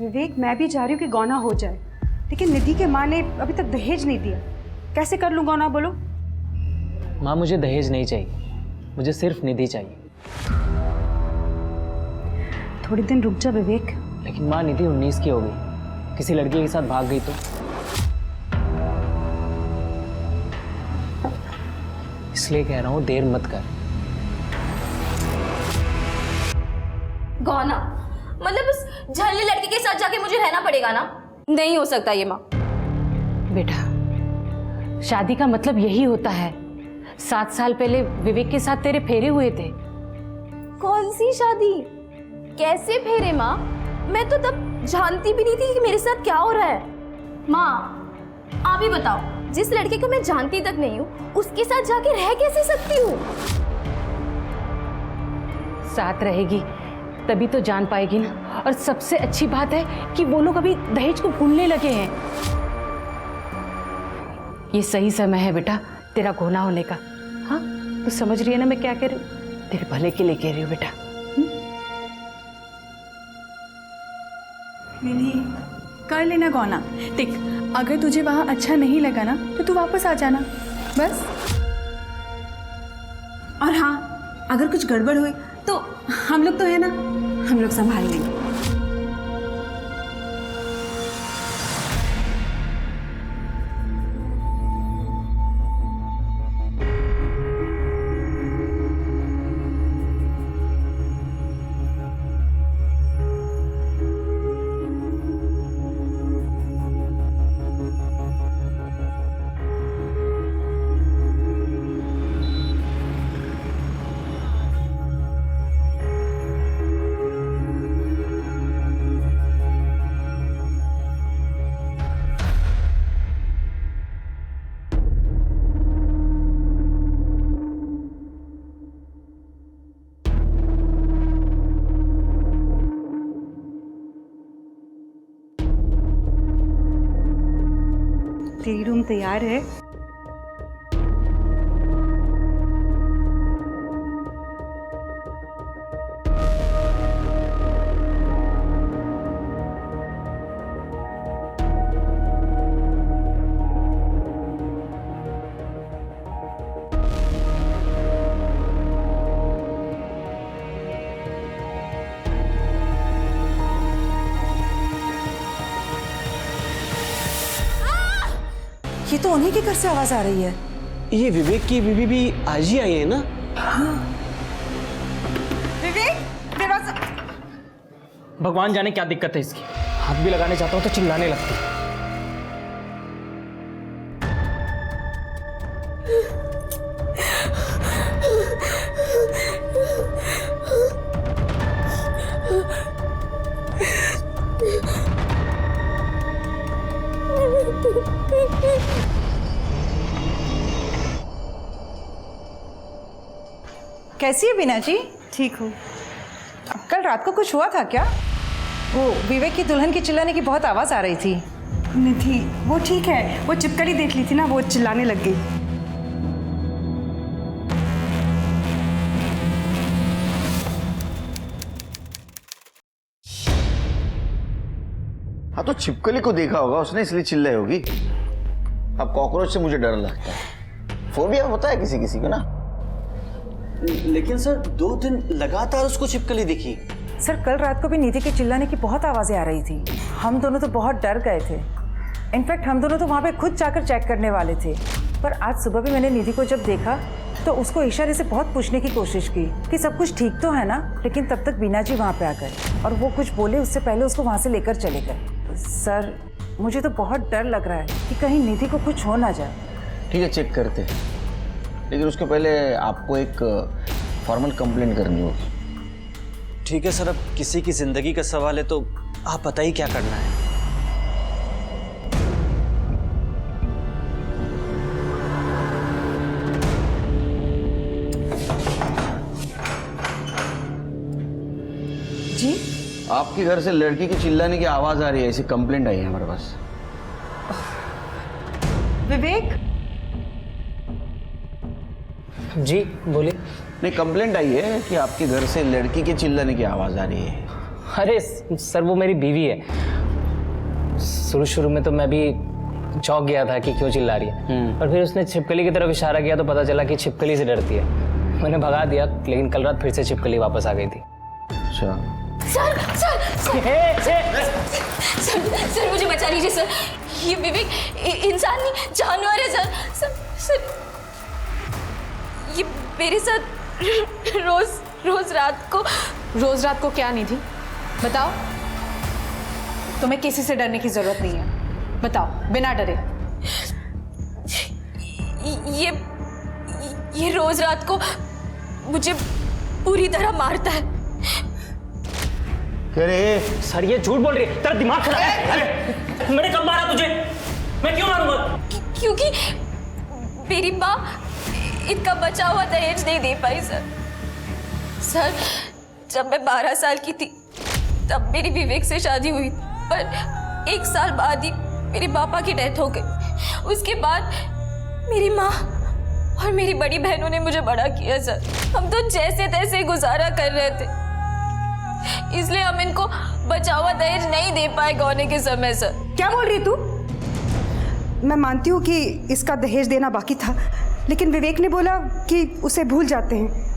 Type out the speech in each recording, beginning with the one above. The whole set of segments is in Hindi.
विवेक, मैं भी चाह रही हूँ कि गौना हो जाए, लेकिन निधि के माँ ने अभी तक दहेज नहीं दिया। कैसे कर लूँ गौना, बोलो? माँ मुझे दहेज नहीं चाहिए, मुझे सिर्फ निधि चाहिए। थोड़ी दिन रुक जा विवेक। लेकिन माँ निधि 19 की हो गई, किसी लड़की के साथ भाग गई तो? इसलिए कह रहा हूँ देर मत कर। गौना मतलब उस झल्ली लड़की के साथ जाके मुझे रहना पड़ेगा ना? नहीं हो सकता ये माँ। बेटा, शादी का मतलब यही होता है। 7 साल पहले विवेक के साथ तेरे फेरे हुए थे। कौन सी शादी, कैसे फेरे माँ? मैं तो तब जानती भी नहीं थी कि मेरे साथ क्या हो रहा है। माँ आप ही बताओ, जिस लड़के को मैं जानती तक नहीं हूँ उसके साथ जाके रह कैसे सकती हूँ? साथ रहेगी तभी तो जान पाएगी ना। और सबसे अच्छी बात है कि वो लोग अभी दहेज को भूलने लगे हैं। ये सही समय है बेटा तेरा गौना होने का। हाँ, तू समझ रही है ना मैं क्या कह रही हूँ? तेरे भले के लिए कह रही हूँ बेटा। निधि, कर लेना गौना। देख, अगर तुझे वहाँ अच्छा नहीं लगा ना तो तू वापस आ जाना, बस। और हाँ, अगर कुछ गड़बड़ हुई तो हम लोग तो है ना, हम लोग संभाल लेंगे। तेरी रूम तैयार है। ये तो उन्हीं के घर से आवाज आ रही है। ये विवेक की बीबी भी आज ही आई है ना? हाँ। विवेक, दरवाजा। भगवान जाने क्या दिक्कत है इसकी, हाथ भी लगाने जाता हूँ तो चिल्लाने लगती है। कैसी है बीना जी? ठीक हूँ। कल रात को कुछ हुआ था क्या? वो विवेक की दुल्हन की चिल्लाने की बहुत आवाज आ रही थी। निधि, वो ठीक है, वो चिपकली देख ली थी ना, वो चिल्लाने लग गई। हाँ तो छिपकली को देखा होगा उसने, इसलिए चिल्लाई होगी। अब कॉकरोच से मुझे डर लगता है, फोबिया होता है किसी किसी को ना। लेकिन सर 2 दिन लगातार उसको छिपकली दिखी। सर कल रात को भी निधि के चिल्लाने की बहुत आवाजें आ रही थी। हम दोनों तो बहुत डर गए थे। इनफैक्ट हम दोनों तो वहाँ पे खुद जाकर चेक करने वाले थे। पर आज सुबह भी मैंने निधि को जब देखा तो उसको इशारे से बहुत पूछने की कोशिश की कि सब कुछ ठीक तो है ना। लेकिन तब तक बीना जी वहाँ पे आ गए और वो कुछ बोले उससे पहले उसको वहाँ से लेकर चले गए। सर मुझे तो बहुत डर लग रहा है कि कहीं निधि को कुछ हो ना जाए। ठीक है, चेक करते हैं, लेकिन उसके पहले आपको एक फॉर्मल कंप्लेंट करनी होगी। ठीक है सर, अब किसी की जिंदगी का सवाल है तो आप बताइए क्या करना है। जी, आपके घर से लड़की की चिल्लाने की आवाज आ रही है, ऐसी कंप्लेंट आई है हमारे पास। विवेक। जी बोलिए। नहीं, कंप्लेंट आई है कि आपके घर से लड़की के चिल्लाने की आवाज आ रही है। अरे सर वो मेरी बीवी है, शुरू में तो मैं भी चौंक गया था कि क्यों चिल्ला रही है, पर फिर उसने छिपकली की तरफ इशारा किया तो पता चला कि छिपकली से डरती है। मैंने भगा दिया, लेकिन कल रात फिर से छिपकली वापस आ गई थी। अच्छा, सर सर सर सर मुझे बचा लीजिए सर। ये विवेक इंसान नहीं जानवर है सर। सर सर ये मेरे साथ रोज रात को क्या निधि, बताओ। तुम्हें किसी से डरने की जरूरत नहीं है, बताओ बिना डरे। ये रोज रात को मुझे पूरी तरह मारता है। अरे सर ये झूठ बोल रही है, तेरा दिमाग खराब है। मैंने कब मारा तुझे? मैं क्यों मारूंगा? क्योंकि मेरी माँ इनका बचा हुआ दहेज नहीं दे पाई सर। सर जब मैं 12 साल की थी तब मेरी विवेक से शादी हुई, पर 1 साल बाद ही मेरे पापा की डेथ हो गई। उसके बाद मेरी माँ और मेरी बड़ी बहनों ने मुझे बड़ा किया सर। हम तो जैसे तैसे गुजारा कर रहे थे, इसलिए हम इनको बचा हुआ दहेज नहीं दे पाए गौने के समय सर। क्या बोल रही तू? मैं मानती हूँ कि इसका दहेज देना बाकी था, लेकिन विवेक ने बोला कि उसे भूल जाते हैं।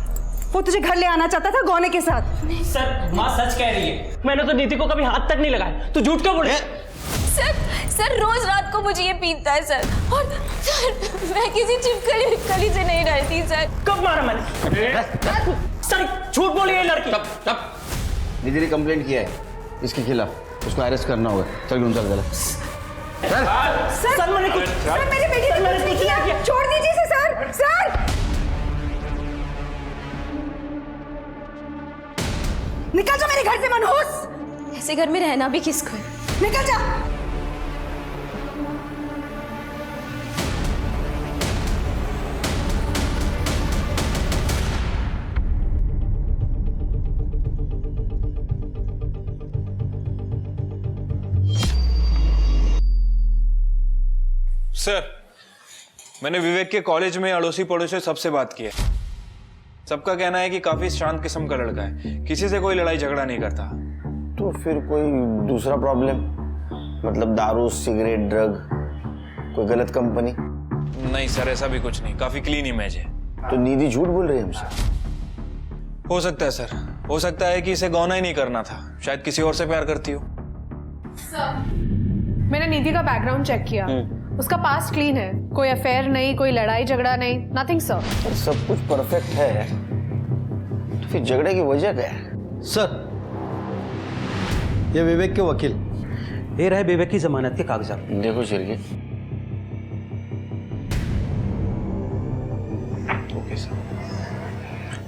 वो तुझे घर ले आना चाहता था गौने के साथ। सर माँ सच कह रही है, मैंने तो नीति को कभी हाथ तक नहीं लगाया। तू झूठ क्यों बोल रही है? सर रोज रात को मुझे ये पीटता है सर, और सर मैं किसी छिपकली से नहीं डरती सर। कब मारा मैंने? सर झूठ बोली है लड़की। निधि ने कंप्लेंट किया है इसके खिलाफ, उसको अरेस्ट करना होगा। चल गुम चल गलत। सर मैंने कुछ, सर मेरी बेटी ने कुछ नहीं किया, छोड़ दीजिए इसे सर। सर निकल जा मेरे घर से मनहूस। ऐसे घर में रहना भी किसको है? निकल जा। सर मैंने विवेक के कॉलेज में अड़ोसी पड़ोसी सबसे बात की है। सबका कहना है कि काफी शांत किस्म का लड़का है, किसी से कोई लड़ाई झगड़ा नहीं करता। तो फिर कोई दूसरा प्रॉब्लम, मतलब दारू, सिगरेट, ड्रग, कोई गलत कंपनी? नहीं सर, ऐसा भी कुछ नहीं, काफी क्लीन इमेज है। तो निधि झूठ बोल रही है हमसे? हो सकता है सर, हो सकता है कि इसे गौना ही नहीं करना था, शायद किसी और से प्यार करती हो। मैंने निधि का बैकग्राउंड चेक किया, उसका पास्ट क्लीन है, कोई अफेयर नहीं, कोई लड़ाई झगड़ा नहीं, नथिंग सर। सब कुछ परफेक्ट है, तो फिर झगड़े की वजह क्या है? सर ये विवेक के वकील, ये रहे विवेक की जमानत के कागजात। देखो शिरके। Okay sir.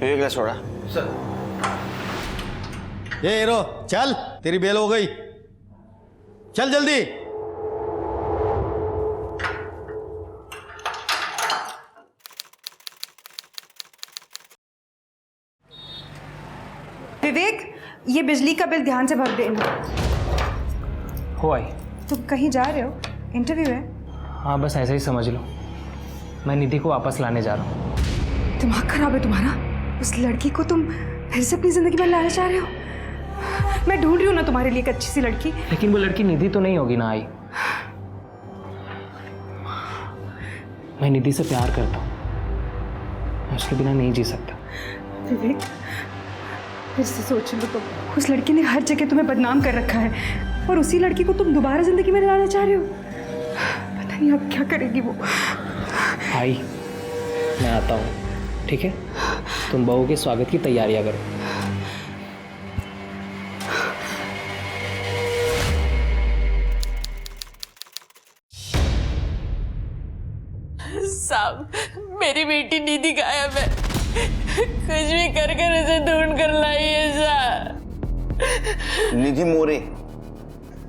विवेक ने छोड़ा सर। ये हीरो चल, तेरी बेल हो गई, चल जल्दी। विवेक ये बिजली का बिल ध्यान से भर देना। हो आई। तुम कहीं जा रहे हो? इंटरव्यू है? हाँ बस ऐसे ही समझ लो, मैं निधि को वापस लाने जा रहा हूँ। दिमाग खराब है तुम्हारा? उस लड़की को तुम फिर से अपनी जिंदगी में लाना चाह रहे हो? मैं ढूंढ रही हूँ ना तुम्हारे लिए एक अच्छी सी लड़की। लेकिन वो लड़की निधि तो नहीं होगी ना आई। मैं निधि से प्यार करता हूँ, मैं उसके बिना नहीं जी सकता। विवेक फिर से सोच लो, तो उस लड़की ने हर जगह तुम्हें बदनाम कर रखा है, और उसी लड़की को तुम दोबारा जिंदगी में लाना चाह रहे हो। पता नहीं अब क्या करेगी वो। आई मैं आता हूँ, ठीक है? तुम बहू के स्वागत की तैयारियां करो। साहब मेरी बेटी निधि गायब है, कुछ भी कर उसे ढूंढ कर लाइए सर। निधि मोरे,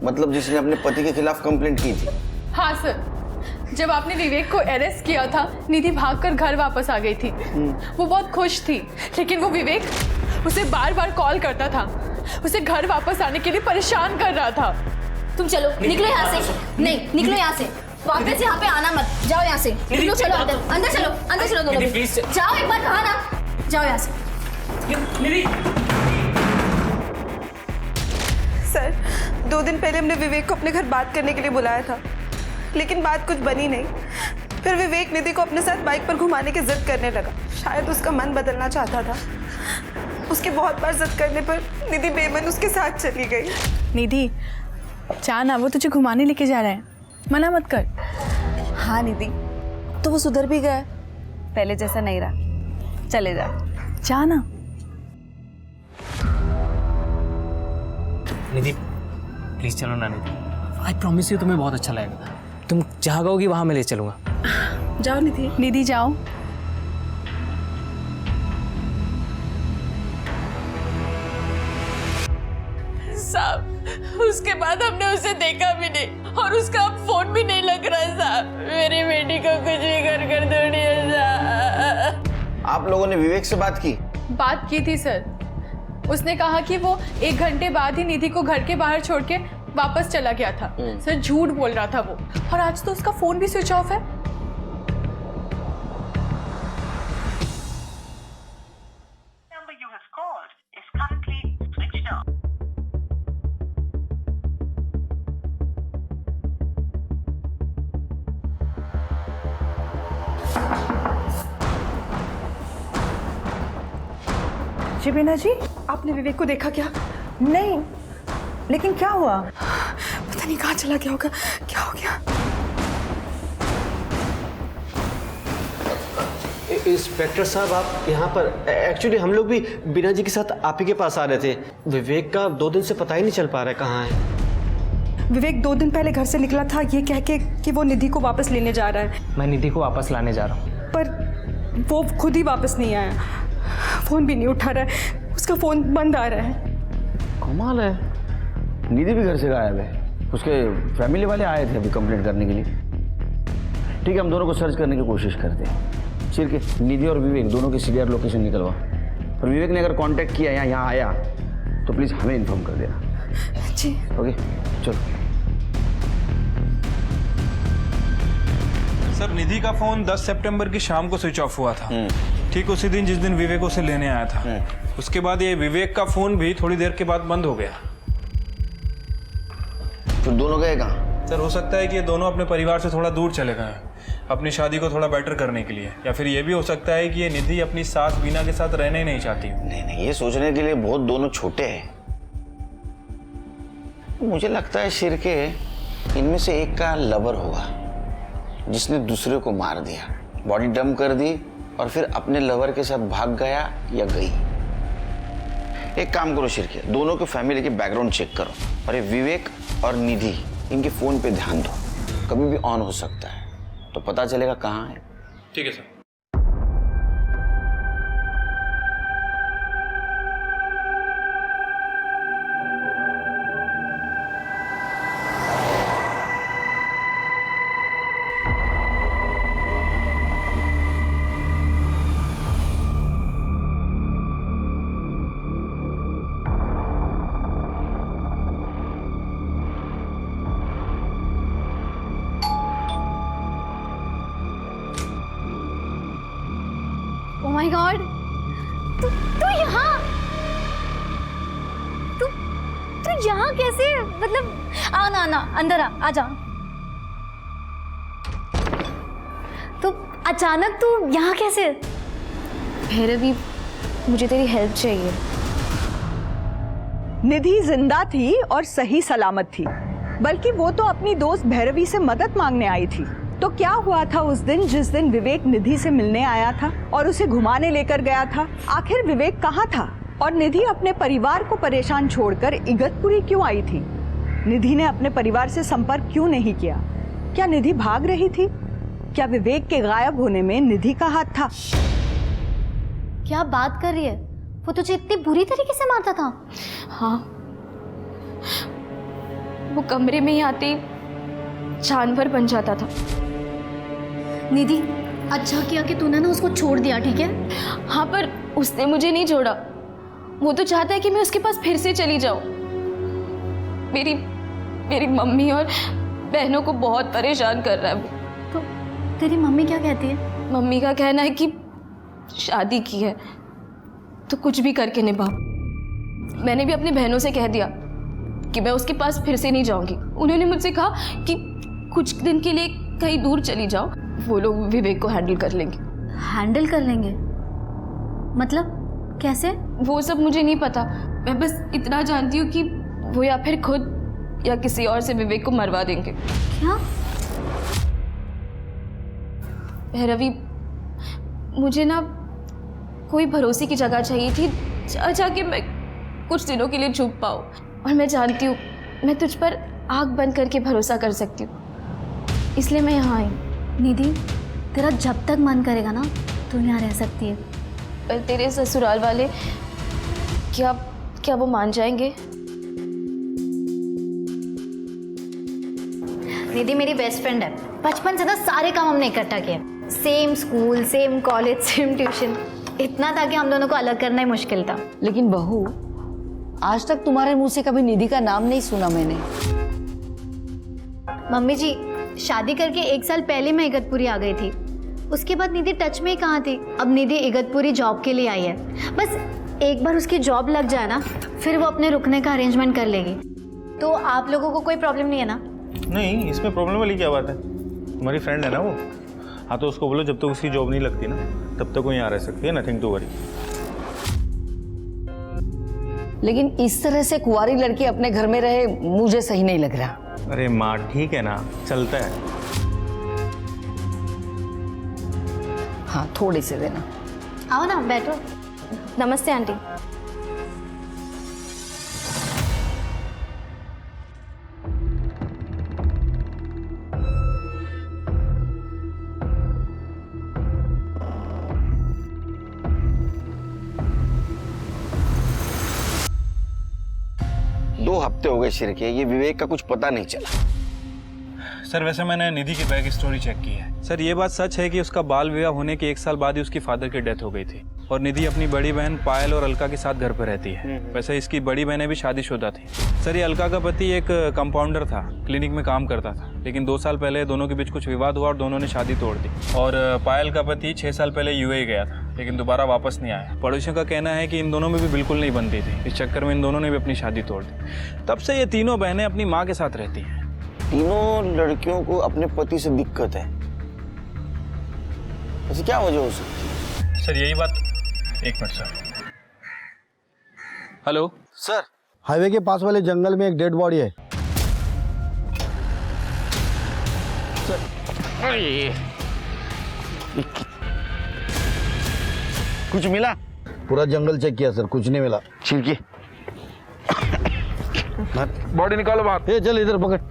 मतलब जिसने अपने पति के खिलाफ कंप्लेंट की थी? हाँ सर, जब आपने विवेक को अरेस्ट किया था, निधि भागकर घर वापस आ गई थी। वो बहुत खुश थी, लेकिन वो विवेक उसे बार बार कॉल करता था, उसे घर वापस आने के लिए परेशान कर रहा था। तुम चलो, निकलो यहाँ से। नहीं, निकलो यहाँ से, वापस यहाँ पे आना मत। जाओ यहाँ से, निकलो, चलो अंदर, अंदर चलो, अंदर चलो दोनों। जाओ, एक बार कहा ना, जाओ यहाँ से। सर 2 दिन पहले हमने विवेक को अपने घर बात करने के लिए बुलाया था, लेकिन बात कुछ बनी नहीं। फिर विवेक निधि को अपने साथ बाइक पर घुमाने की जिद करने लगा। शायद उसका मन बदलना चाहता था। उसके बहुत बार जिद करने पर निधि बेमन उसके साथ चली गई। निधि जा ना, वो तुझे घुमाने लेके जा रहा है, मना मत कर। हाँ निधि, तो वो सुधर भी गया, पहले जैसा नहीं रहा। चले जा ना। निधि प्लीज चलो ना निधि, आई प्रॉमिस यू तुम्हें बहुत अच्छा लगेगा। तुम जहाँ कहोगी वहाँ मैं ले चलूँगा। जाओ निधि। निधि जाओ। साहब उसके बाद हमने उसे देखा भी नहीं और उसका अब फोन भी नहीं लग रहा है साहब। मेरी बेटी को कुछ भी कर दो साहब। आप लोगों ने विवेक से बात की? बात की थी सर, उसने कहा कि वो 1 घंटे बाद ही निधि को घर के बाहर छोड़ के वापस चला गया था। सर झूठ बोल रहा था वो, और आज तो उसका फोन भी स्विच ऑफ है। जी बीना जी, आपने विवेक को देखा क्या? नहीं, लेकिन क्या हुआ? पता नहीं कहाँ चला गया होगा। क्या हो गया? इंस्पेक्टर साहब आप यहाँ पर? एक्चुअली हम लोग भी बीना जी के साथ आप ही के पास आ रहे थे। विवेक का 2 दिन से पता ही नहीं चल पा रहा है कहाँ है। विवेक 2 दिन पहले घर से निकला था ये कह के कि वो निधि को वापस लेने जा रहा है, मैं निधि को वापस लाने जा रहा हूँ, पर वो खुद ही वापस नहीं आया। फोन भी नहीं उठा रहा है, उसका फोन बंद आ रहा है। कमाल है, निधि भी घर से गायब है। उसके फैमिली वाले आए थे अभी कंप्लेंट करने के लिए। ठीक है, हम दोनों को सर्च करने की कोशिश करते हैं। चिर के निधि और विवेक दोनों की सीडीआर लोकेशन निकलवा, और विवेक ने अगर कांटेक्ट किया या यहाँ आया तो प्लीज़ हमें इन्फॉर्म कर देना। जी ओके चलो। सर निधि का फोन 10 सितंबर की शाम को स्विच ऑफ हुआ था, ठीक उसी दिन जिस दिन विवेक उसे लेने आया था। उसके बाद ये विवेक का फोन भी थोड़ी देर के बाद बंद हो गया। फिर दोनों गए कहाँ? सर हो सकता है कि ये दोनों अपने परिवार से थोड़ा दूर चले गए हैं, अपनी शादी को थोड़ा बेटर करने के लिए, या फिर ये भी हो सकता है कि ये निधि अपनी सास बीना के साथ रहना ही नहीं चाहती। नहीं, ये सोचने के लिए बहुत दोनों छोटे हैं। मुझे लगता है शिर के इनमें से एक का लवर होगा जिसने दूसरे को मार दिया, बॉडी डंप कर दी और फिर अपने लवर के साथ भाग गया या गई। एक काम करो शिर के, दोनों के फैमिली के बैकग्राउंड चेक करो, और ये विवेक और निधि इनके फोन पे ध्यान दो, कभी भी ऑन हो सकता है, तो पता चलेगा कहाँ है। ठीक है सर। Oh my God! तू यहाँ कैसे? मतलब आना अंदर आ जा। तो अचानक तू यहाँ कैसे? भैरवी, मुझे तेरी हेल्प चाहिए। निधि जिंदा थी और सही सलामत थी, बल्कि वो तो अपनी दोस्त भैरवी से मदद मांगने आई थी। तो क्या हुआ था उस दिन जिस दिन विवेक निधि से मिलने आया था और उसे घुमाने लेकर गया था? आखिर विवेक कहाँ था और निधि अपने परिवार को परेशान छोड़कर इगतपुरी क्यों आई थी? निधि ने अपने परिवार से संपर्क क्यों नहीं किया? क्या निधि भाग रही थी? क्या विवेक के गायब होने में निधि का हाथ था? क्या बात कर रही है? वो तुझे इतनी बुरी तरीके से मारता था? हाँ, वो कमरे में ही आते ही जानवर बन जाता था। निधि, अच्छा किया कि तूने ना उसको छोड़ दिया, ठीक है? हाँ, पर उसने मुझे नहीं छोड़ा। वो तो चाहता है कि मैं उसके पास फिर से चली जाऊं। मेरी मम्मी और बहनों को बहुत परेशान कर रहा है वो। तो तेरी मम्मी क्या कहती है? मम्मी का कहना है कि शादी की है तो कुछ भी करके निभा। मैंने भी अपनी बहनों से कह दिया कि मैं उसके पास फिर से नहीं जाऊंगी। उन्होंने मुझसे कहा कि कुछ दिन के लिए कहीं दूर चली जाओ, वो लोग विवेक को हैंडल कर लेंगे। हैंडल कर लेंगे मतलब कैसे? वो सब मुझे नहीं पता, मैं बस इतना जानती हूँ कि वो या फिर खुद या किसी और से विवेक को मरवा देंगे। क्या? भैरवी, मुझे ना कोई भरोसे की जगह चाहिए थी जहाँ कि मैं कुछ दिनों के लिए छुप पाऊँ, और मैं जानती हूँ मैं तुझ पर आँख बंद करके भरोसा कर सकती हूँ, इसलिए मैं यहाँ आई। निधि, तेरा जब तक मन करेगा ना तू यहाँ रह सकती है। पर तेरे ससुराल वाले क्या वो मान जाएंगे? निधि मेरी बेस्ट फ्रेंड है, बचपन से ना सारे काम हमने इकट्ठा किए, same school, same college, same tuition. इतना था कि हम दोनों को अलग करना ही मुश्किल था। लेकिन बहू, आज तक तुम्हारे मुंह से कभी निधि का नाम नहीं सुना मैंने। मम्मी जी, शादी करके 1 साल पहले मैं इगतपुरी आ गई थी, उसके बाद निधि टच में ही कहाँ थी। अब निधि इगतपुरी जॉब के लिए आई है, बस एक बार उसकी जॉब लग जाए ना फिर वो अपने रुकने का अरेंजमेंट कर लेगी। तो आप लोगों को कोई प्रॉब्लम नहीं है ना? नहीं, इसमें प्रॉब्लम वाली क्या बात है, तुम्हारी फ्रेंड है ना वो। हाँ तो उसको बोलो जब तक उसकी जॉब नहीं लगती ना तब तक वो यहाँ रह सकती है, नथिंग टू वरी। लेकिन इस तरह से कुंवारी लड़की अपने घर में रहे मुझे सही नहीं लग रहा। अरे माँ ठीक है ना, चलता है। हाँ थोड़ी से देना। आओ ना बैठो। नमस्ते आंटी। दो हफ्ते हो गए शिरके, ये विवेक का कुछ पता नहीं चला। सर वैसे मैंने निधि की बैक स्टोरी चेक की है। सर ये बात सच है कि उसका बाल विवाह होने के 1 साल बाद ही उसकी फादर की डेथ हो गई थी, और निधि अपनी बड़ी बहन पायल और अलका के साथ घर पर रहती है। वैसे इसकी बड़ी बहनें भी शादीशुदा थी। सर ये अलका का पति एक कंपाउंडर था, क्लिनिक में काम करता था, लेकिन 2 साल पहले दोनों के बीच कुछ विवाद हुआ और दोनों ने शादी तोड़ दी। और पायल का पति 6 साल पहले यूएई गया था, लेकिन दोबारा वापस नहीं आया। पड़ोसियों का कहना है कि इन दोनों में भी बिल्कुल नहीं बनती थी, इस चक्कर में इन दोनों ने भी अपनी शादी तोड़ दी। तब से ये तीनों बहनें अपनी माँ के साथ रहती हैं। तीनों लड़कियों को अपने पति से दिक्कत है, ऐसे क्या वजह हो सकती है? सर यही बात, एक minute sir. Hello sir, highway के पास वाले जंगल में एक डेड बॉडी है। कुछ मिला? पूरा जंगल चेक किया सर, कुछ नहीं मिला। छिड़के बॉडी निकालो बाहर। ये चल इधर पकड़।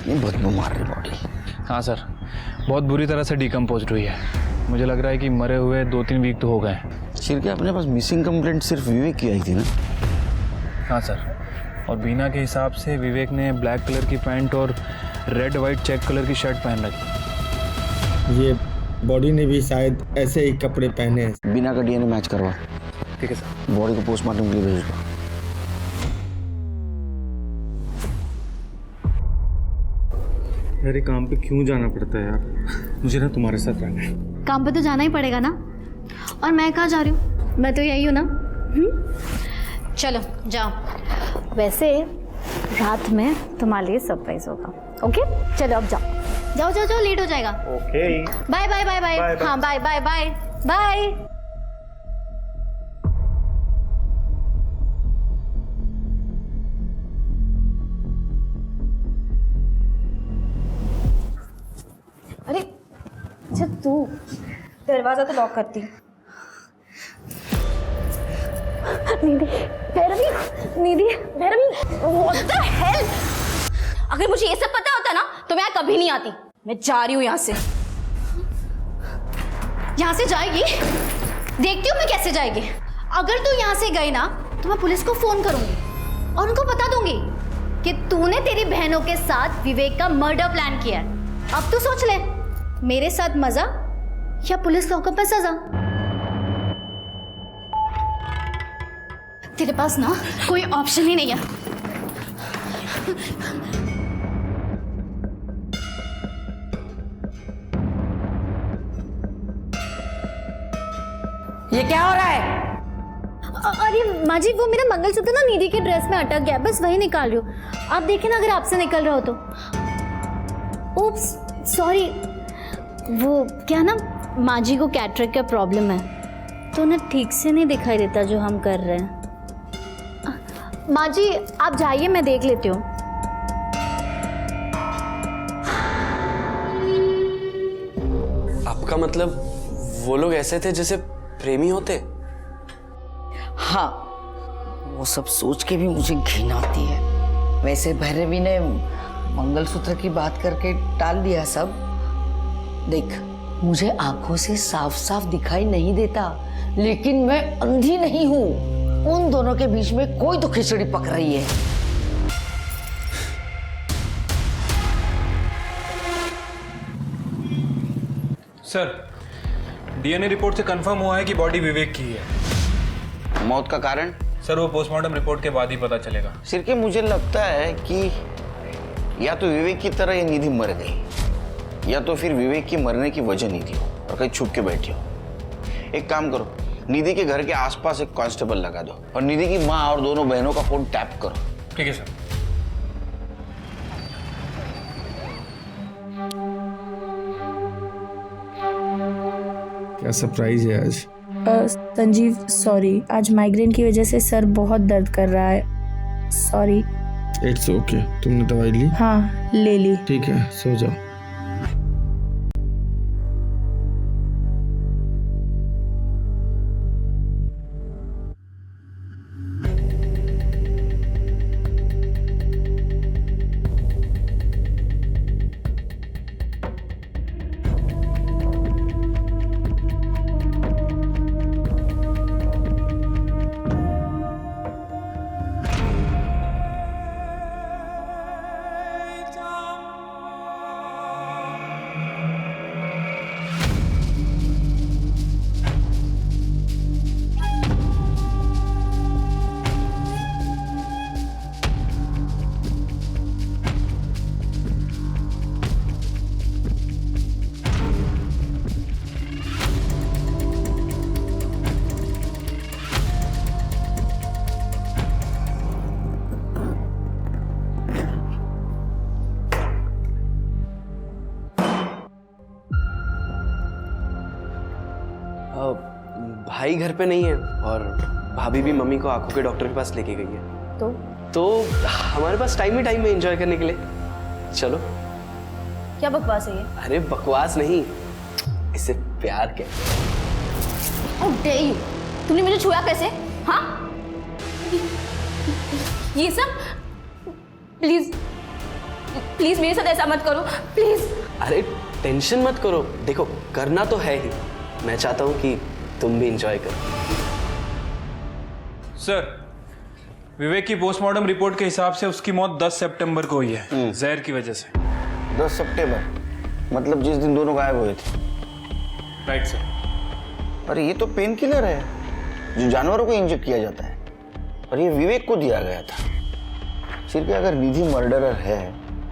बदबू मार रही बॉडी। हाँ सर, बहुत बुरी तरह से डिकम्पोज हुई है। मुझे लग रहा है कि मरे हुए 2-3 वीक तो हो गए हैं। छिड़के अपने पास मिसिंग कंप्लेंट सिर्फ विवेक की आई थी ना? हाँ सर, और बीना के हिसाब से विवेक ने ब्लैक कलर की पैंट और रेड वाइट चेक कलर की शर्ट पहन रखी। ये बॉडी ने भी शायद ऐसे ही कपड़े पहने हैं। बीना का डीएनए मैच करवा। ठीक है सर। बॉडी को पोस्टमार्टम के लिए भेज दो। अरे काम पे क्यों जाना पड़ता है यार, मुझे ना तुम्हारे साथ रहना है। काम पे तो जाना ही पड़ेगा ना, और मैं कहाँ जा रही हूँ, मैं तो यही हूँ ना। चलो जाओ। वैसे रात में तुम्हारे लिए सरप्राइज होगा। ओके चलो अब जाओ जाओ जाओ जाओ, लेट हो जाएगा। Okay bye bye bye bye. हाँ बाय बाय बाय बाय। अरे अच्छा तू दरवाजा तो लॉक करती। Nidhi, Bhairavi, Nidhi, Bhairavi, what the hell? अगर मुझे ये सब पता होता ना तो मैं यहाँ कभी नहीं आती। मैं जा रही हूँ यहाँ से। यहाँ से जाएगी? देखती हूँ मैं कैसे जाएगी। अगर तू यहाँ से गई ना तो मैं पुलिस को फोन करूंगी और उनको बता दूंगी कि तूने तेरी बहनों के साथ विवेक का मर्डर प्लान किया है। अब तू सोच ले, मेरे साथ मजा या पुलिस लॉकअप पे सजा। तेरे पास ना कोई ऑप्शन ही नहीं है। ये क्या हो रहा है? अरे माँ जी, वो मेरा मंगलसूत्र ना निधि के ड्रेस में अटक गया, बस वही निकाल रही हूँ। आप देखें ना अगर आपसे निकल रहा हो तो। Oops, sorry. वो क्या ना, माँ जी को कैटरेक्ट का प्रॉब्लम है, तो ना ठीक से नहीं दिखाई देता जो हम कर रहे हैं। माँ जी आप जाइए, मैं देख लेती हूँ। आपका मतलब वो लोग ऐसे थे जैसे प्रेमी होते? हाँ, वो सब सोच के भी मुझे घिन आती है। वैसे भैरवी ने मंगलसूत्र की बात करके टाल दिया सब। देख, मुझे आंखों से साफ साफ दिखाई नहीं देता, लेकिन मैं अंधी नहीं हूँ। उन दोनों के बीच में कोई तो खिचड़ी पक रही है। सर, डीएनए रिपोर्ट से कंफर्म हुआ है कि बॉडी विवेक की है। मौत का कारण? सर, वो पोस्टमार्टम रिपोर्ट के बाद ही पता चलेगा। सिर के मुझे लगता है कि या तो विवेक की तरह ये निधि मर गई, या तो फिर विवेक की मरने की वजह निधि हो और कहीं छुप के बैठी हो। एक काम करो, निधि के घर के आसपास एक कांस्टेबल लगा दो और निधि की माँ और दोनों बहनों का फोन टैप करो। ठीक है सर। क्या सरप्राइज है आज? संजीव सॉरी, आज माइग्रेन की वजह से सर बहुत दर्द कर रहा है। सॉरी। It's okay. तुमने दवाई ली? हाँ, ले ली। ठीक है, सो जाओ। भाई घर पे नहीं है और भाभी भी मम्मी को आंखों के डॉक्टर के पास लेके गई है। तो हमारे पास टाइम ही टाइम है एंजॉय करने के लिए। चलो। क्या बकवास है ये? अरे बकवास नहीं, इसे प्यार कहते हैं। How dare you? तुमने मुझे छुआ कैसे? हाँ? ये सब? प्लीज प्लीज मेरे साथ ऐसा मत करो, प्लीज। अरे टेंशन मत करो, देखो करना तो है ही। मैं चाहता हूँ कि तुम भी एंजॉय करो। सर, विवेक की पोस्टमार्टम रिपोर्ट के हिसाब से उसकी मौत 10 सितंबर को हुई है, जहर की वजह से। 10 सितंबर मतलब जिस दिन दोनों गायब हुए थे? Right sir. अरे ये तो पेन किलर है जो जानवरों को इंजेक्ट किया जाता है, और ये विवेक को दिया गया था। सिर्फ अगर निधि मर्डरर है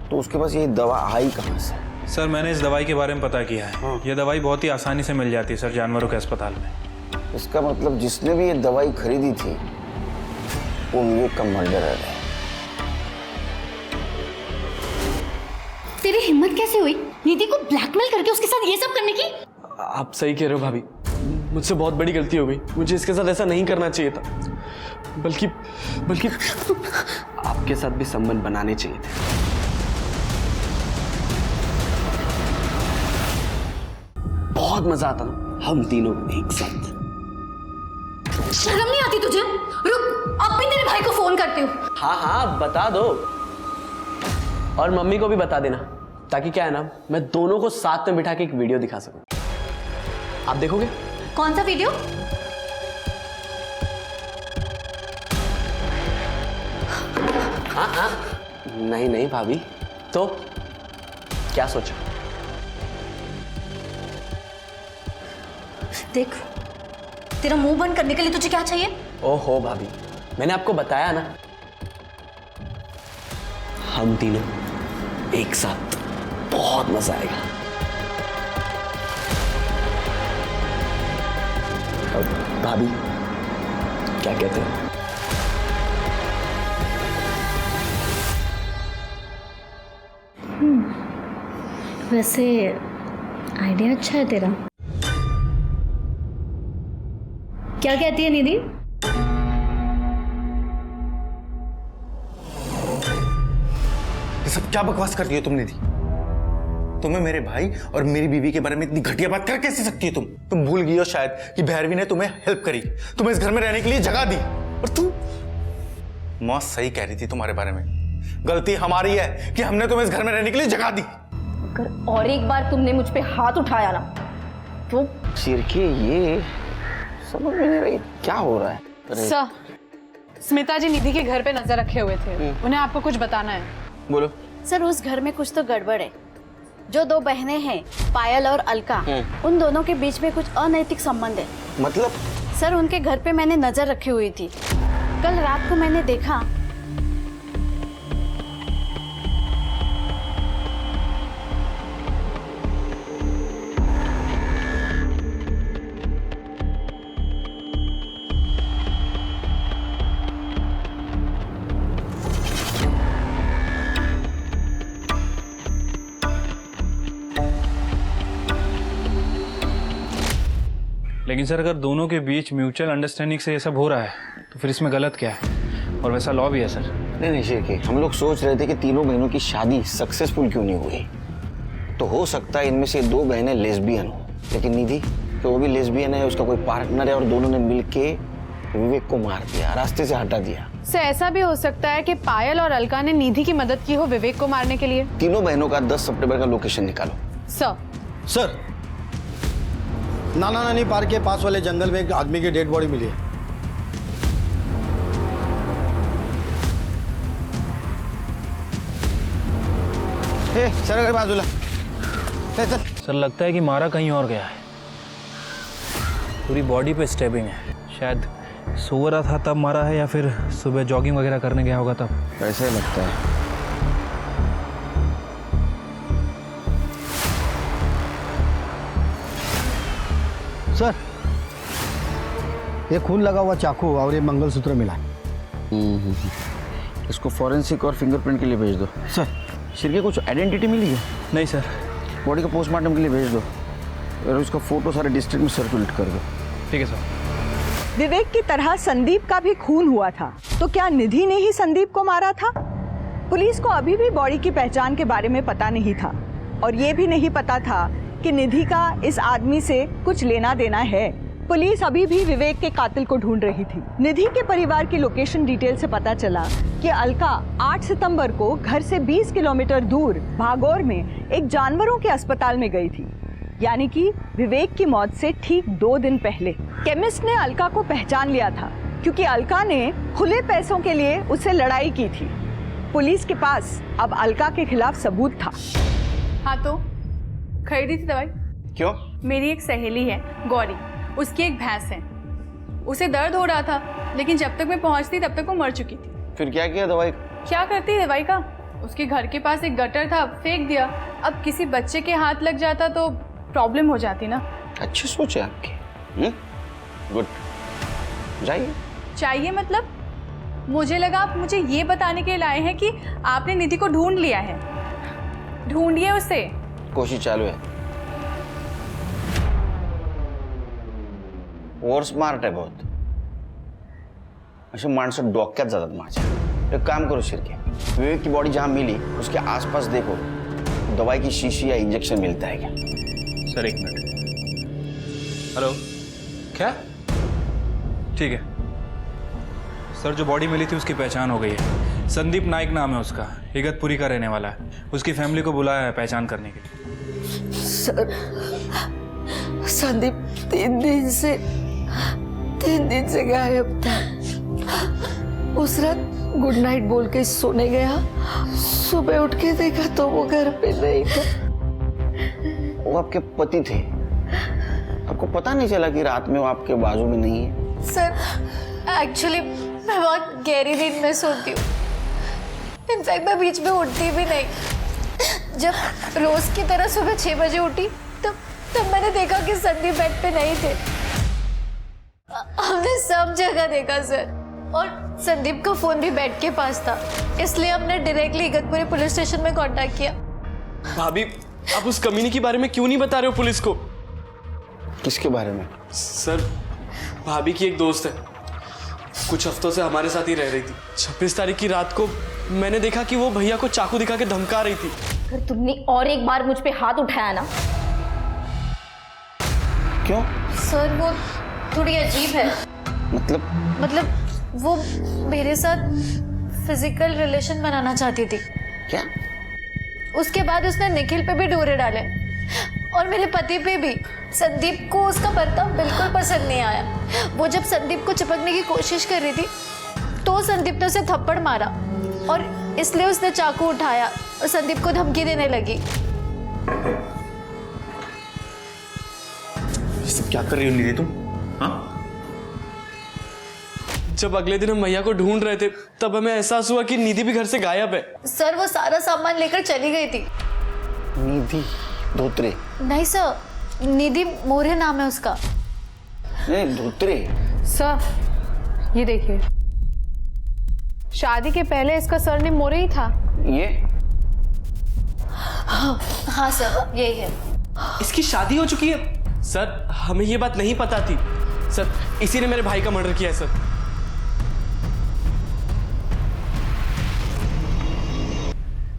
तो उसके पास ये दवा आई कहाँ से? सर, मैंने इस दवाई के बारे में पता किया है। ये दवाई बहुत ही आसानी से मिल जाती है सर, जानवरों के अस्पताल में। इसका मतलब जिसने भी ये दवाई खरीदी थी वो विवेक का मर्डरर है। तेरी हिम्मत कैसे हुई निधि को ब्लैकमेल करके उसके साथ ये सब करने की? आप सही कह रहे हो भाभी, मुझसे बहुत बड़ी गलती हो गई। मुझे इसके साथ ऐसा नहीं करना चाहिए था, बल्कि आपके साथ भी संबंध बनाने चाहिए थे। बहुत मजा आता ना हम तीनों एक साथ। शर्म नहीं आती तुझे? रुक, अब भी तेरे भाई को फोन करती हूँ। हाँ बता दो, और मम्मी को भी बता देना, ताकि क्या है ना, मैं दोनों को साथ में बिठा के एक वीडियो दिखा सकूं। आप देखोगे? कौन सा वीडियो? हाँ नहीं भाभी, तो क्या सोचा? देख, तेरा मुंह बंद करने के लिए तुझे क्या चाहिए? ओहो भाभी, मैंने आपको बताया ना, हम तीनों एक साथ, बहुत मजा आएगा। भाभी क्या कहते हो? वैसे आइडिया अच्छा है तेरा। क्या कहती है निधि? ये सब क्या बकवास कर रही हो तुम निधि? तुम्हें मेरे भाई और मेरी बीवी के बारे में इतनी घटिया बात कर कैसे सकती है तुम भूल गई हो शायद कि भैरवी ने तुम्हें हेल्प करी, तुम्हें इस घर में रहने के लिए जगह दी। और तू मौत सही कह रही थी तुम्हारे बारे में। गलती हमारी है कि हमने तुम्हें इस घर में रहने के लिए जगह दी। अगर और एक बार तुमने मुझ पे हाथ उठाया ना तो सिरके ये समझ में नहीं रही क्या हो रहा है। सर, स्मिता जी निधि के घर पे नजर रखे हुए थे, उन्हें आपको कुछ बताना है। बोलो। सर, उस घर में कुछ तो गड़बड़ है। जो दो बहनें हैं पायल और अलका, उन दोनों के बीच में कुछ अनैतिक संबंध है। मतलब? सर, उनके घर पे मैंने नजर रखी हुई थी। कल रात को मैंने देखा लेकिन सर अगर दोनों के बीच म्यूचुअल अंडरस्टैंडिंग से ये सब हो रहा है तो फिर इसमें गलत क्या है? और वैसा लॉ भी है सर। नहीं शेरके, हम लोग सोच रहे थे कि तीनों बहनों की शादी सक्सेसफुल क्यों नहीं हुई। तो हो सकता है इनमें से दो बहनें लेस्बियन हो, लेकिन निधि तो वो भी लेस्बियन है, उसका कोई पार्टनर है और दोनों ने मिलके विवेक को मार दिया, रास्ते से हटा दिया। सर, ऐसा भी हो सकता है कि पायल और अलका ने निधि की मदद की हो विवेक को मारने के लिए। तीनों बहनों का 10 सितंबर का लोकेशन निकालो। सर, नाना नानी पार्क के पास वाले जंगल में एक आदमी की डेड बॉडी मिली है। सर अगर बाजूला। सर लगता है कि मारा कहीं और गया है। पूरी बॉडी पे स्टेबिंग है, शायद सो रहा था तब मारा है या फिर सुबह जॉगिंग वगैरह करने गया होगा तब। ऐसे लगता है। सर, ये खून लगा हुआ चाकू और ये मंगलसूत्र मिला। इसको फॉरेंसिक और फिंगरप्रिंट के लिए भेज दो। सर, सिर कुछ आइडेंटिटी मिली है? नहीं सर। बॉडी को पोस्टमार्टम के लिए भेज दो और उसका फोटो सारे डिस्ट्रिक्ट में सर्कुलेट कर दो। ठीक है सर। विवेक की तरह संदीप का भी खून हुआ था, तो क्या निधि ने ही संदीप को मारा था? पुलिस को अभी भी बॉडी की पहचान के बारे में पता नहीं था और ये भी नहीं पता था कि निधि का इस आदमी से कुछ लेना देना है। पुलिस अभी भी विवेक के कातिल को ढूंढ रही थी। निधि के परिवार की लोकेशन डिटेल से पता चला कि अलका 8 सितंबर को घर से 20 किलोमीटर दूर भागौर में एक जानवरों के अस्पताल में गई थी, यानी कि विवेक की मौत से ठीक 2 दिन पहले। केमिस्ट ने अलका को पहचान लिया था क्योंकि अलका ने खुले पैसों के लिए उससे लड़ाई की थी। पुलिस के पास अब अलका के खिलाफ सबूत था। हाँ, तो खरीदी थी दवाई। क्यों? मेरी एक सहेली है गौरी, उसकी एक भैंस है, उसे दर्द हो रहा था, लेकिन जब तक मैं पहुंचती तब तक वो मर चुकी थी। फिर क्या किया दवाई? क्या करती दवाई का? उसके घर के पास एक गटर था, फेंक दिया। अब किसी बच्चे के हाथ लग जाता तो प्रॉब्लम हो जाती ना। अच्छी सोच है आपकी। गुड, जाइए। चाहिए मतलब? मुझे लगा आप मुझे ये बताने के लिए लाए हैं कि आपने निधि को ढूंढ लिया है। ढूंढिए उसे। कोशिश चालू है। और स्मार्ट आहे बहुत, असे माणसं डोक्यात जातात माझ्या। एक काम करो शिरके, विवेक की बॉडी जहां मिली उसके आसपास देखो दवाई की शीशी या इंजेक्शन मिलता है क्या। Sir 1 minute. हेलो, क्या? ठीक है सर, जो बॉडी मिली थी उसकी पहचान हो गई है। संदीप नाइक नाम है उसका, इगतपुरी का रहने वाला है। उसकी फैमिली को बुलाया है पहचान करने के लिए। सर, संदीप 3 दिन से गायब था। उस रात गुड नाइट बोल के सोने गया, सुबह उठ के देखा तो वो घर पे नहीं था। वो आपके पति थे, आपको पता नहीं चला कि रात में वो आपके बाजू में नहीं है? सर, एक्चुअली मैं बहुत गहरी नींद में सोती हूँ। इनफैक्ट मैं बीच में उठती भी नहीं। जब रोज की तरह सुबह 6 बजे उठी तब मैंने देखा कि संदीप बेड पे नहीं थे। हमने सब जगह देखा सर, और संदीप का फोन भी बेड के पास था, इसलिए हमने डायरेक्टली इगतपुरी पुलिस स्टेशन में कांटेक्ट किया। भाभी, आप उस कमीनी के बारे में क्यों नहीं बता रहे हो पुलिस को? किसके बारे में? सर, भाभी की एक दोस्त है, कुछ हफ्तों से हमारे साथ ही रह रही थी। 26 तारीख की रात को मैंने देखा कि वो भैया को चाकू दिखा के धमका रही थी। अगर तुमने और एक बार मुझ पे हाथ उठाया ना। क्यों? सर वो थोड़ी अजीब है। मतलब वो मेरे साथ फिजिकल रिलेशन बनाना चाहती थी। क्या? उसके बाद उसने निखिल पे भी डोरे डाले और मेरे पति पे भी। संदीप को उसका बर्ताव बिल्कुल पसंद नहीं आया। वो जब संदीप को चिपकने की कोशिश कर रही थी तो संदीप ने उसे थप्पड़ मारा और इसलिए उसने चाकू उठाया और संदीप को धमकी देने लगी। ये सब क्या कर रही हो निधि तुम? हाँ? जब अगले दिन हम भैया को ढूंढ रहे थे तब हमें एहसास हुआ कि निधि भी घर से गायब है। सर वो सारा सामान लेकर चली गई थी। निधि धोत्रे? नहीं सर, निधि मोरे नाम है उसका। नहीं, धोत्रे। सर ये देखिए, शादी के पहले इसका सरनेम मोरे ही था। ये? हाँ सर, यही है। इसकी शादी हो चुकी है? सर हमें ये बात नहीं पता थी। सर इसी ने मेरे भाई का मर्डर किया है सर।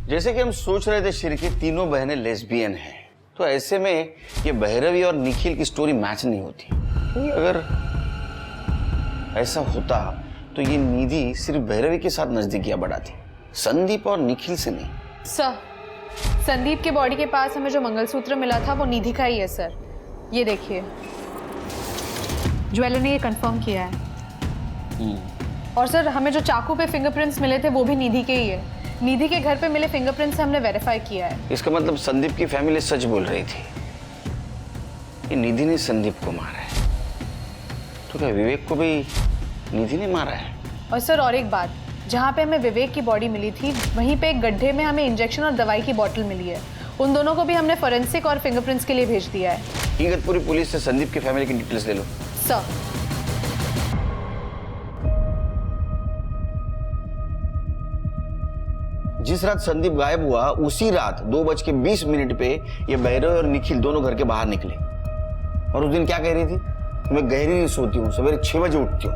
जैसे कि हम सोच रहे थे शिरकी तीनों बहनें लेस्बियन हैं, तो ऐसे में ये भैरवी और निखिल की स्टोरी मैच नहीं होती। क्योंकि अगर ऐसा होता तो ये निधि सिर्फ भैरवी के साथ नजदीकियां बढ़ाती, संदीप और निखिल से नहीं। सर संदीप के बॉडी के पास हमें जो मंगलसूत्र मिला था वो निधि का ही है सर। ये देखिए, ज्वेलर ने ये कंफर्म किया है। और सर हमें जो चाकू पे फिंगरप्रिंट्स मिले थे वो भी निधि के ही है। निधि के घर पे मिले फिंगरप्रिंट्स से हमने वेरीफाई किया है। इसका मतलब संदीप की फैमिली सच बोल रही थी, ये निधि ने संदीप को मारा है। तो क्या विवेक को भी निधि ने मारा है? और सर और एक बात, जहाँ पे हमें विवेक की बॉडी मिली थी वहीं पे एक गड्ढे में हमें इंजेक्शन और दवाई की बोतल मिली है। उन दोनों को भी हमने फोरेंसिक और फिंगरप्रिंट्स के लिए भेज दिया है। इगतपुरी पुलिस से संदीप की फैमिली की डिटेल्स ले लो। सर जिस रात संदीप गायब हुआ उसी रात 2:20 पे ये भैरव और निखिल दोनों घर के बाहर निकले। और उस दिन क्या कह रही थी? मैं गहरी नहीं सोती हूँ, सवेरे 6 बजे उठती हूँ।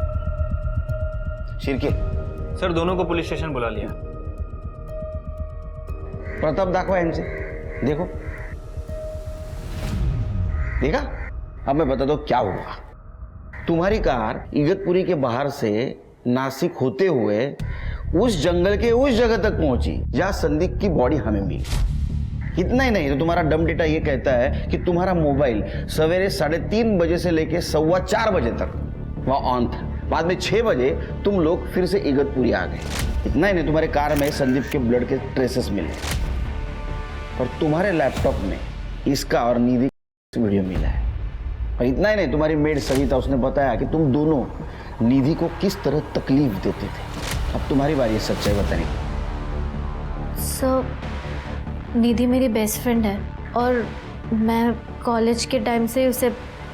शिरके सर दोनों को पुलिस स्टेशन बुला लिया। प्रताप दाखवा इनसे, देखो देखा? अब मैं बता दो क्या हुआ। तुम्हारी कार इगतपुरी के बाहर से नासिक होते हुए उस जंगल के उस जगह तक पहुंची जहां संदीप की बॉडी हमें मिली। इतना ही नहीं तो तुम्हारा डम डेटा ये कहता है कि तुम्हारा मोबाइल सवेरे 3:30 बजे से लेके 4:15 बजे तक वहां ऑन था। बाद में 6 बजे तुम लोग फिर से इगतपुरी आ गए। इतना ही नहीं, तुम्हारे कार में संदीप के ब्लड के ट्रेसेस मिले और तुम्हारे लैपटॉप में इसका और निधि का वीडियो मिला है। और इतना ही नहीं, तुम्हारी मेड सविता, उसने बताया कि तुम दोनों निधि को किस तरह तकलीफ देते थे। अब तुम्हारी बारी है सच्चाई बताने की। सर निधि मेरी बेस्ट फ्रेंड है और मैं कॉलेज के टाइम से उसे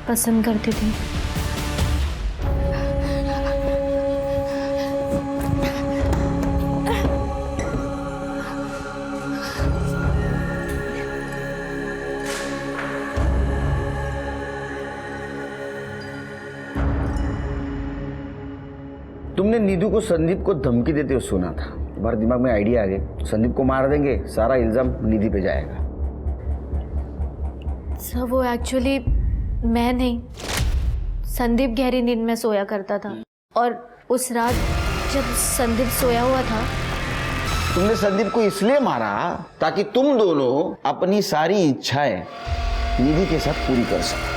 पसंद करती थी। तुमने नीधु को संदीप को धमकी देते हुए सुना था। तुम्हारे दिमाग में आइडिया आ गया, संदीप को मार देंगे, सारा इल्जाम निधि पे जाएगा। सर वो एक्चुअली मैं नहीं, संदीप गहरी नींद में सोया करता था और उस रात जब संदीप सोया हुआ था। तुमने संदीप को इसलिए मारा ताकि तुम दोनों अपनी सारी इच्छाएं निधि के साथ पूरी कर सको।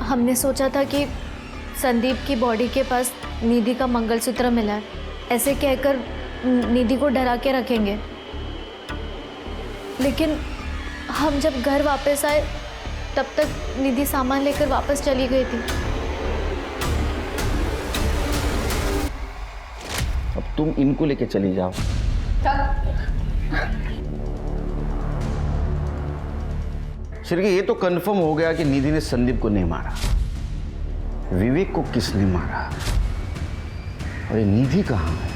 हमने सोचा था कि संदीप की बॉडी के पास निधि का मंगलसूत्र मिला है, ऐसे कहकर निधि को डरा के रखेंगे। लेकिन हम जब घर वापस आए तब तक निधि सामान लेकर वापस चली गई थी। अब तुम इनको लेके चली जाओ। सिर्फ ये तो कंफर्म हो गया कि निधि ने संदीप को नहीं मारा। विवेक को किसने मारा? अरे निधि कहाँ है?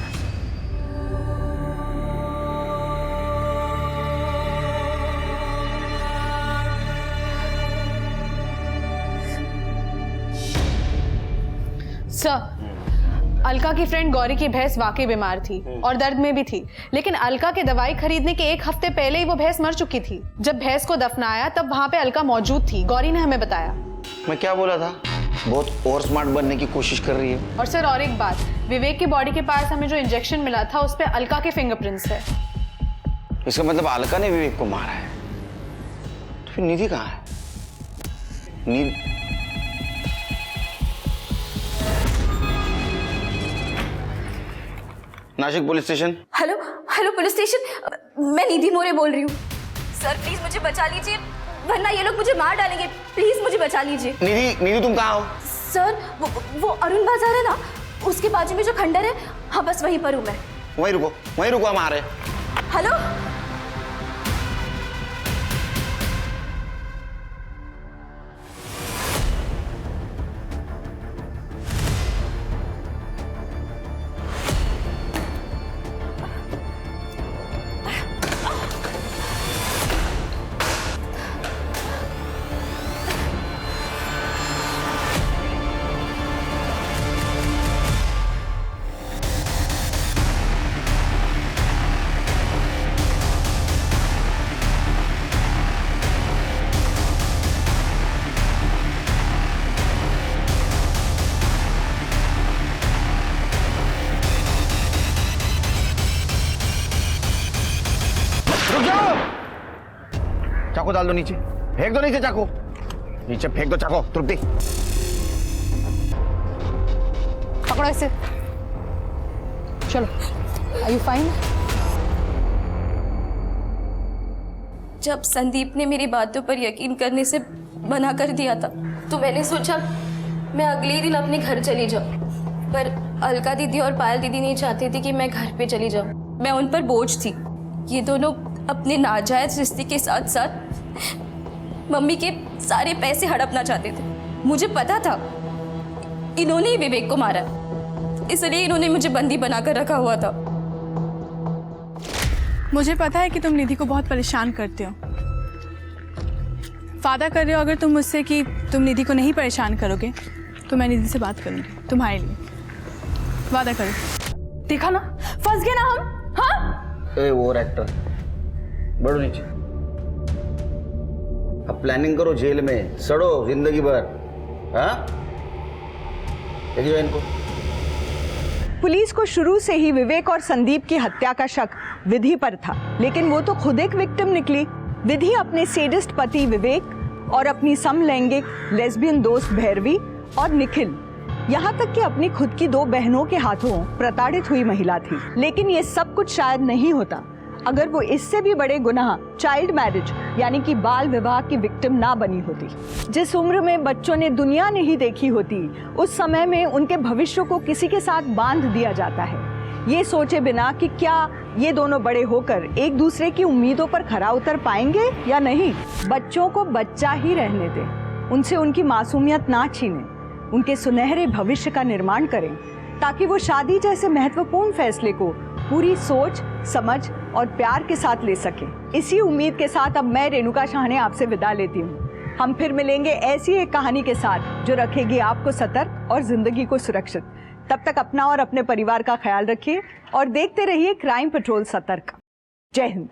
सर, अलका की फ्रेंड गौरी की भैंस वाकई बीमार थी और दर्द में भी थी, लेकिन अलका के दवाई खरीदने के 1 हफ्ते पहले ही वो भैंस मर चुकी थी। जब भैंस को दफनाया तब वहां पे अलका मौजूद थी, गौरी ने हमें बताया। मैं क्या बोला था? बहुत और स्मार्ट बनने की कोशिश कर रही है। और सर और एक बात, विवेक की बॉडी के पास हमें जो इंजेक्शन मिला था उस पे अलका के फिंगरप्रिंट्स है। इसका मतलब अलका ने विवेक को मारा है। तो फिर निधि कहाँ है? Nashik police station. Hello hello police station, मैं निधि मोरे बोल रही हूँ। सर प्लीज मुझे बचा लीजिए, वरना ये लोग मुझे मार डालेंगे। प्लीज मुझे बचा लीजिए। निधि तुम कहाँ हो? सर वो अरुण बाजार है ना, उसके बाजू में जो खंडर है, हाँ बस वहीं पर हूँ मैं। वहीं रुको हम आ रहे हैं। हेलो चाकू डाल दो नीचे, फेंक दो नीचे चाकू, नीचे फेंक दो चाकू। तृप्ति पकड़ो इसे, चलो। Are you fine? जब संदीप ने मेरी बातों पर यकीन करने से मना कर दिया था तो मैंने सोचा मैं अगले ही दिन अपने घर चली जाऊं, पर अलका दीदी और पायल दीदी नहीं चाहती थी कि मैं घर पे चली जाऊं। मैं उन पर बोझ थी। ये दोनों अपने नाजायज रिश्ते के साथ साथ मम्मी के सारे पैसे हड़पना चाहते थे। मुझे पता था इन्होंने ही विवेक को मारा, इसलिए इन्होंने मुझे बंदी बनाकर रखा हुआ था। मुझे पता है कि तुम निधि को बहुत परेशान करते हो। वादा कर रहे हो अगर तुम मुझसे कि तुम निधि को नहीं परेशान करोगे तो मैं निधि से बात करूंगी तुम्हारे लिए। वादा करो। देखा ना, फंस गए ना हम। हाँ वो एक्टर, बढ़ो नीचे। अब प्लानिंग करो जेल में सड़ो जिंदगी भर। हाँ देखिए इनको। पुलिस को शुरू से ही विवेक और संदीप की हत्या का शक विधि पर था, लेकिन वो तो खुद एक विक्टिम निकली। विधि अपने सेडिस्ट पति विवेक और अपनी समलैंगिक लेस्बियन दोस्त भैरवी और निखिल, यहाँ तक कि अपनी खुद की 2 बहनों के हाथों प्रताड़ित हुई महिला थी। लेकिन ये सब कुछ शायद नहीं होता अगर वो इससे भी बड़े गुनाह चाइल्ड मैरिज यानी कि बाल विवाह की विक्टिम ना बनी होती। जिस उम्र में बच्चों ने दुनिया नहीं देखी होती, उस समय में उनके भविष्य को किसी के साथ बांध दिया जाता है, ये सोचे बिना कि क्या ये दोनों बड़े होकर एक दूसरे की उम्मीदों पर खरा उतर पाएंगे या नहीं। बच्चों को बच्चा ही रहने दें, उनसे उनकी मासूमियत ना छीनें, उनके सुनहरे भविष्य का निर्माण करें ताकि वो शादी जैसे महत्वपूर्ण फैसले को पूरी सोच, समझ और प्यार के साथ ले सके। इसी उम्मीद के साथ अब मैं रेणुका शाहने आपसे विदा लेती हूँ। हम फिर मिलेंगे ऐसी एक कहानी के साथ जो रखेगी आपको सतर्क और जिंदगी को सुरक्षित। तब तक अपना और अपने परिवार का ख्याल रखिए और देखते रहिए क्राइम पेट्रोल सतर्क। जय हिंद।